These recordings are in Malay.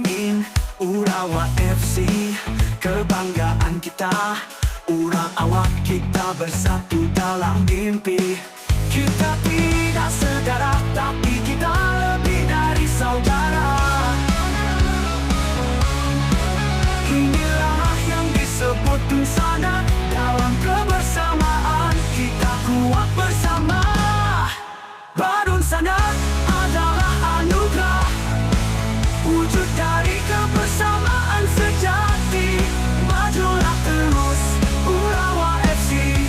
angin. Urawa FC, kebanggaan kita. Urang awak kita bersatu dalam mimpi. Kita tidak sedara, tapi kita lebih dari saudara. Inilah yang disebut Tunsana. Dalam kebersamaan kita kuat bersama. Badunsana adalah anugerah, wujud dari kebersamaan sejati. Majulah terus Urawa FC,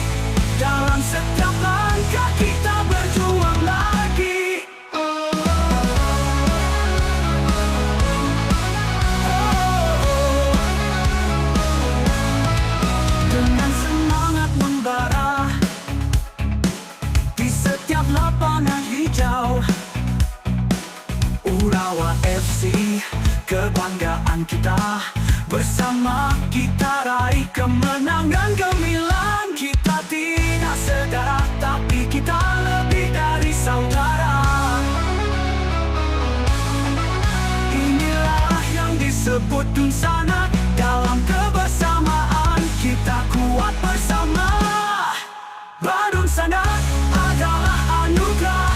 dalam setiap langkah kita berjuang lagi. Dengan semangat membara di setiap lapangan hijau, Urawa FC, kebanggaan kita. Bersama kita raih kemenangan gemilang. Kita tidak sedara, tapi kita lebih dari saudara. Inilah yang disebut Tunsana. Dalam kebersamaan kita kuat bersama. Badunsana adalah anugerah,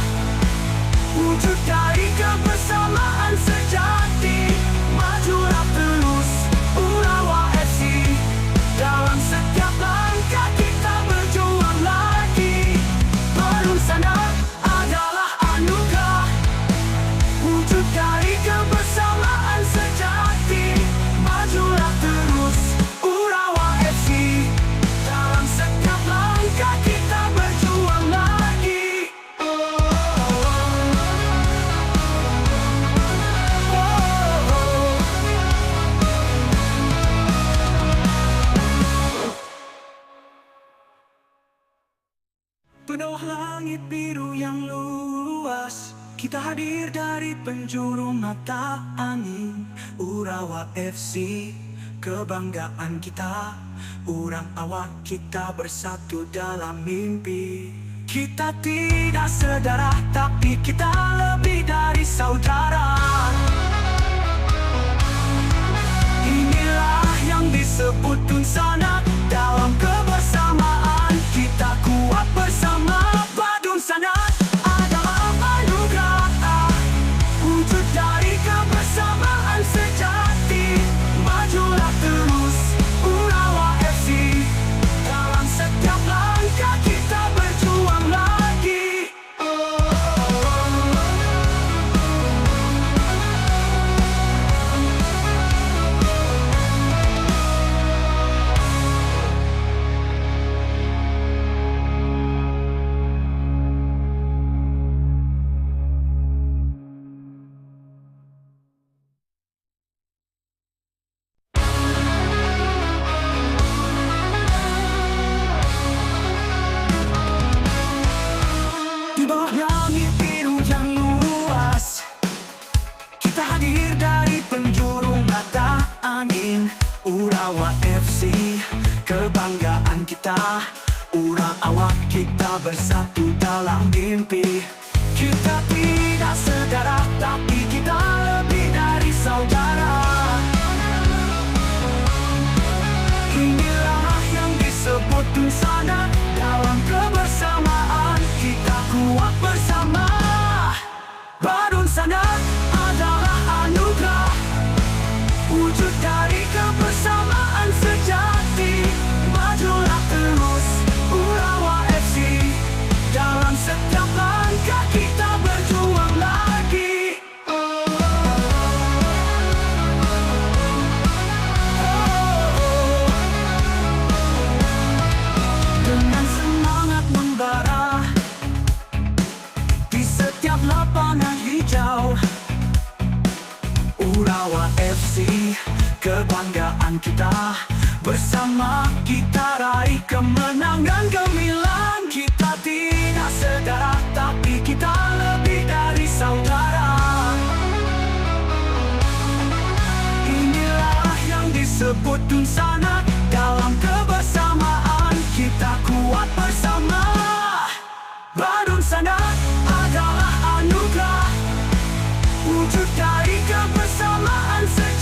wujud dari kebersamaan sejati. Majulah terus Urawa FC, dalam setiap langkah kita berjuang lagi. Badunsana adalah anugerah, wujud dari kebersamaan sejati. Majulah terus Urawa FC, dalam setiap langkah kita berjuang lagi. Penuh langit biru yang luas, kita hadir dari penjuru mata angin. Urawa FC, kebanggaan kita. Urang awak kita bersatu dalam mimpi. Kita tidak sedara, tapi kita lebih dari saudara. Inilah yang disebut Tunsana. Dalam kebersamaan kita kuat bersama. Badunsana adalah anugerah, wujud dari kebersamaan sejati. Majulah terus Urawa FC, dalam setiap langkah kita berjuang lagi. Di bawah langit biru yang luas, kita hadir dari penjuru mata angin. Urawa FC, kebanggaan kita. Urang awak kita bersatu dalam mimpi. Kita tidak sedara, tapi kita lebih dari saudara. Inilah yang disebut Tunsana. Dalam kebersamaan kita kuat bersama. Badunsana adalah anugerah, wujud dari kebersamaan sejati. Majulah terus Urawa FC, dalam setiap langkah kita berjuang lagi. Dengan semangat membara di setiap lapangan hijau, Urawa FC, kebanggaan kita. Bersama kita raih kemenangan gemilang. Kita tidak sedara, tapi kita lebih dari saudara. Inilah yang disebut Tunsana. Dalam kebersamaan kita kuat bersama. Badunsana adalah anugerah, wujud dari kebersamaan sejati.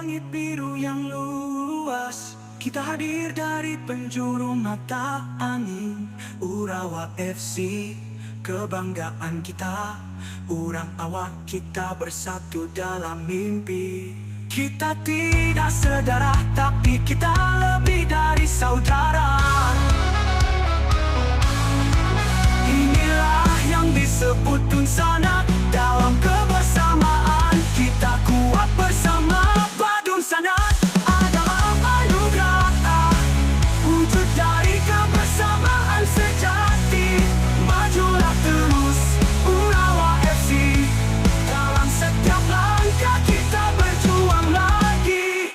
langit biru yang luas, kita hadir dari penjuru mata angin. Urawa FC, kebanggaan kita. Urang awak kita bersatu dalam mimpi. Kita tidak sedarah, tapi kita lebih dari saudara. Inilah yang disebut Dunsana. Dalam kebersamaan kita kuat bersama. Badun Sanat adalah anugerah, wujud dari kebersamaan sejati. Majulah terus Urawa FC, dalam setiap langkah kita berjuang lagi.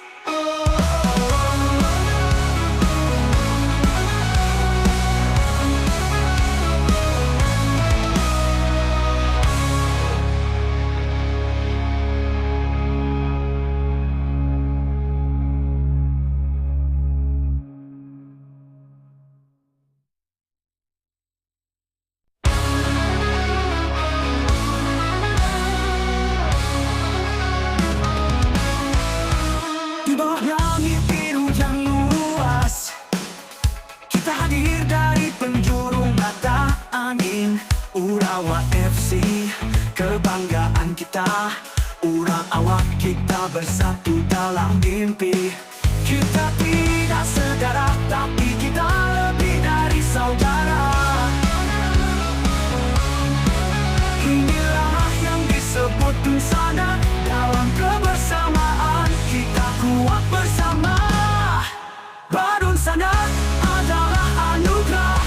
Di bawah langit biru yang luas, kita hadir dari penjuru mata angin. Urawa FC, kebanggaan kita. Urang awak kita bersatu dalam mimpi. Kita tidak sedarah, tapi kita lebih dari saudara. Inilah yang disebut Dunsana. Dalam kebersamaan kita kuat bersama. Badun Sanat adalah anugerah,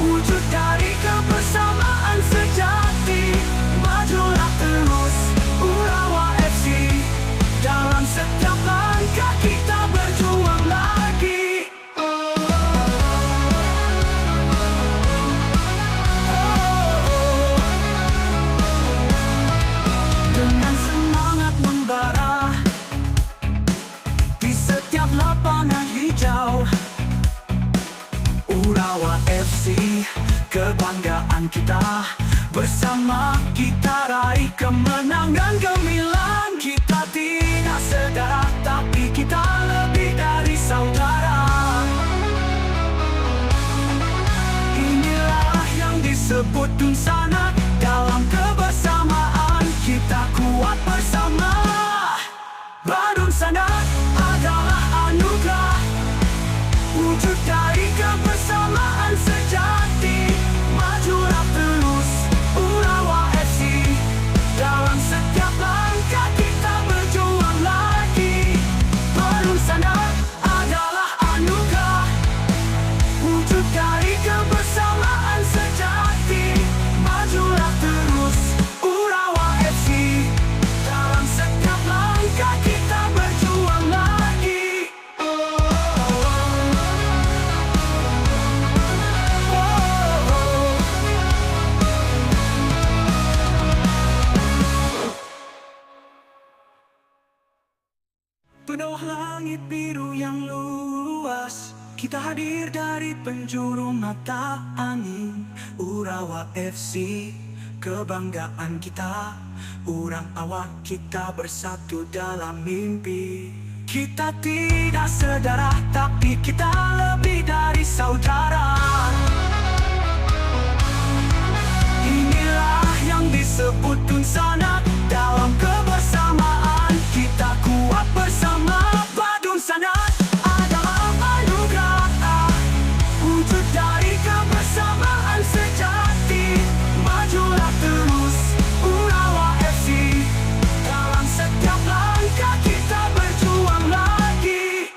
wujud dari kebersamaan sejati. Majulah terus Urawa FC, dalam setiap langkah kita berjuang lagi. Dengan semangat membara di setiap lapangan hijau, Urawa FC, kebanggaan kita. Bersama kita raih kemenangan gemilang. Kita tidak sedarah, tapi kita lebih dari saudara. Inilah yang disebut Dunsana. Dalam kebersamaan kita kuat bersama. Badun Sanat adalah anugerah, wujud dari kebersamaan sejati. Majulah terus Urawa FC, dalam setiap langkah kita berjuang lagi. Badun Sanat adalah anugerah, wujud dari kebersamaan sejati. Majulah terus Urawa FC, dalam setiap langkah kita berjuang lagi. Penuh langit biru yang luas, kita hadir dari penjuru mata angin. Urawa FC, kebanggaan kita. Urang awak kita bersatu dalam mimpi. Kita tidak sedarah, tapi kita lebih dari saudara. Inilah yang disebut Dunsana. Dalam kebersamaan kita kuat bersama. Badun Sanat adalah anugerah, wujud dari kebersamaan sejati. Majulah terus Urawa FC, dalam setiap langkah kita berjuang lagi.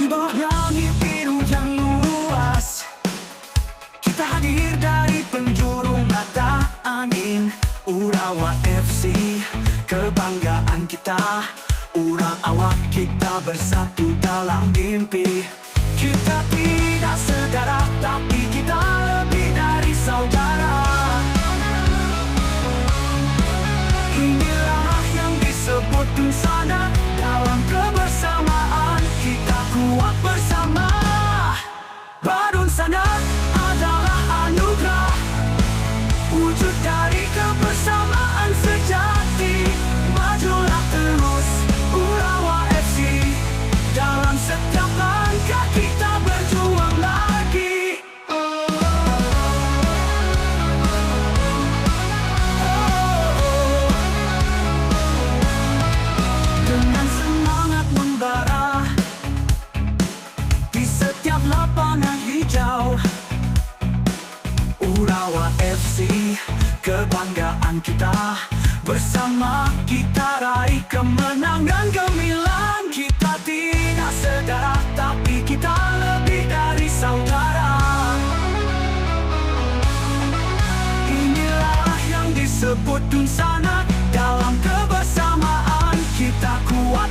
Di bawah langit biru yang luas, kita hadir dari penjuru mata angin. Urawa FC, kebanggaan kita. Urawa kita bersatu dalam mimpi. Kita tidak sedarah, tapi kita lebih dari saudara. Inilah yang disebut Dunsana. Dalam kebersamaan kita kuat bersama. Badunsana adalah anugerah, wujud dari kebersamaan sejati. Majulah terus Urawa FC, dalam setiap langkah kita berjuang lagi. Dengan semangat membara di setiap lapangan hijau, Urawa FC, kebanggaan kita. Bersama kita raih kemenangan gemilang. Kita tidak sedarah, tapi kita lebih dari saudara. Inilah yang disebut Dunsana. Dalam kebersamaan kita kuat